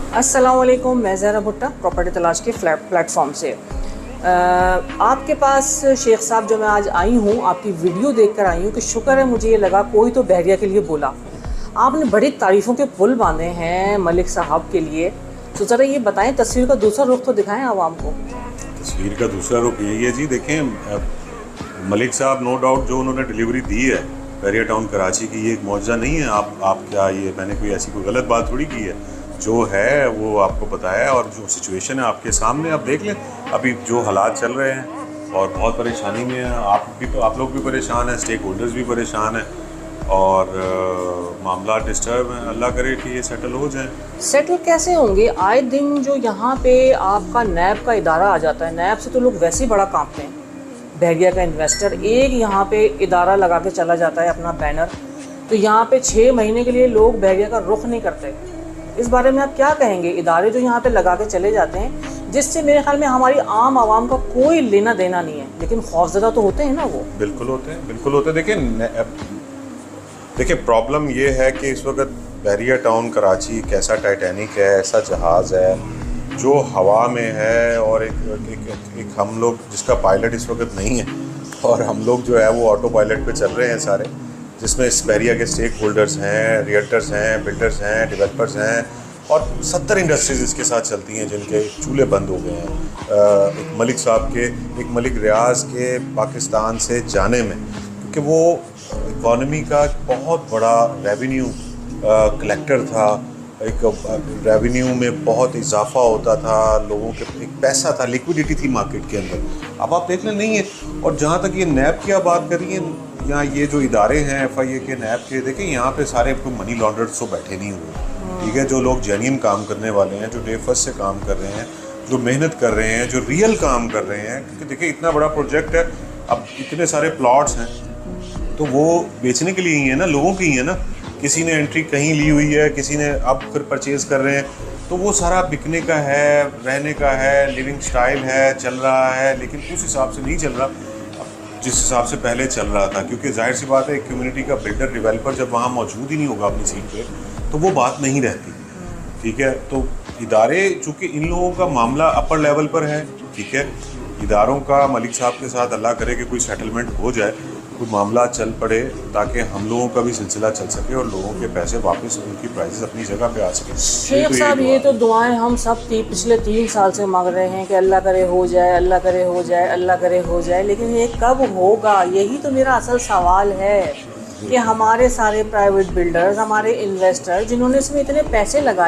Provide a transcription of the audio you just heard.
अस्सलाम वालेकुम, मैं ज़हरा भुट्टा प्रॉपर्टी तलाश के प्लेटफॉर्म से आपके पास शेख साहब जो मैं आज आई हूँ, आपकी वीडियो देखकर आई हूँ कि शुक्र है मुझे ये लगा कोई तो बहरिया के लिए बोला। आपने बड़ी तारीफ़ों के पुल बांधे हैं मलिक साहब के लिए, तो ज़रा ये बताएं, तस्वीर का दूसरा रुख तो दिखाएं आवाम को। तस्वीर का दूसरा रुख यही है जी। देखें, मलिक साहब नो डाउट जो उन्होंने डिलीवरी दी है बहरिया टाउन कराची की, ये एक मौजज़ा नहीं है। आप क्या, ये मैंने कोई ऐसी कोई गलत बात थोड़ी की है। जो है वो आपको बताया है, और जो सिचुएशन है आपके सामने आप देख लें। अभी जो हालात चल रहे हैं और बहुत परेशानी में है, आप लोग भी परेशान हैं, स्टेक होल्डर्स भी परेशान हैं, और मामला डिस्टर्ब हैं। अल्लाह करे कि ये सेटल हो जाए। सेटल कैसे होंगे? आए दिन जो यहाँ पे आपका नैब का इदारा आ जाता है, नैब से तो लोग वैसे ही बड़ा कांपते हैं। बहरिया का इन्वेस्टर एक यहाँ पे इदारा लगा के चला जाता है अपना बैनर, तो यहाँ पे 6 महीने के लिए लोग बहरिया का रुख नहीं करते। इस बारे में आप क्या कहेंगे? इदारे जो यहाँ पे लगा के चले जाते हैं, जिससे मेरे ख्याल में हमारी आम आवाम का कोई लेना देना नहीं है, लेकिन खौफजदा तो होते हैं ना वो। बिल्कुल होते हैं, बिल्कुल होते हैं। देखिए प्रॉब्लम ये है कि इस वक्त बहरिया टाउन कराची एक ऐसा टाइटैनिक है, ऐसा जहाज़ है जो हवा में है, और एक हम लोग जिसका पायलट इस वक्त नहीं है, और हम लोग जो है वो ऑटो पायलट पे चल रहे हैं सारे, जिसमें इस बहरिया के स्टेक होल्डर्स हैं, रियल्टर्स हैं, बिल्डर्स हैं, डेवलपर्स हैं, और 70 इंडस्ट्रीज़ इसके साथ चलती हैं जिनके चूल्हे बंद हो गए हैं। एक मलिक साहब के, एक मलिक रियाज के पाकिस्तान से जाने में, क्योंकि वो इकॉनमी का बहुत बड़ा रेवेन्यू कलेक्टर था, एक रेवेन्यू में बहुत इजाफा होता था, लोगों के एक पैसा था, लिक्विडिटी थी मार्केट के अंदर। अब आप देख लें नहीं है। और जहाँ तक ये नैब की आप बात कर रही हैं, यहाँ ये जो इदारे हैं FIA के, नैब के, देखिए यहाँ पे सारे कोई मनी लॉन्डर्स तो बैठे नहीं हुए, ठीक है। जो लोग जेन्युइन काम करने वाले हैं, जो डे फर्स्ट से काम कर रहे हैं, जो मेहनत कर रहे हैं, जो रियल काम कर रहे हैं, क्योंकि देखिए इतना बड़ा प्रोजेक्ट है, अब इतने सारे प्लॉट्स हैं, तो वो बेचने के लिए ही है ना, लोगों की ही है ना। किसी ने एंट्री कहीं ली हुई है, किसी ने अब फिर परचेज़ कर रहे हैं, तो वो सारा बिकने का है, रहने का है, लिविंग स्टाइल है, चल रहा है, लेकिन उस हिसाब से नहीं चल रहा जिस हिसाब से पहले चल रहा था। क्योंकि जाहिर सी बात है, एक कम्युनिटी का बिल्डर डेवलपर जब वहाँ मौजूद ही नहीं होगा अपनी सीट पे, तो वो बात नहीं रहती, ठीक है। तो इदारे, चूँकि इन लोगों का मामला अपर लेवल पर है, ठीक है, इदारों का मलिक साहब के साथ अल्लाह करे कि कोई सेटलमेंट हो जाए, कोई मामला चल पड़े, ताकि हम लोगों का भी सिलसिला चल सके और लोगों के पैसे वापस, उनकी प्राइसेस अपनी जगह पे आ सके। शेख साहब, ये तो दुआएं हम सब पिछले 3 साल से मांग रहे हैं कि अल्लाह करे हो जाए, अल्लाह करे हो जाए, अल्लाह करे हो जाए, लेकिन ये कब होगा? यही तो मेरा असल सवाल है कि हमारे सारे प्राइवेट बिल्डर्स, हमारे इन्वेस्टर, जिन्होंने इसमें इतने पैसे लगाए,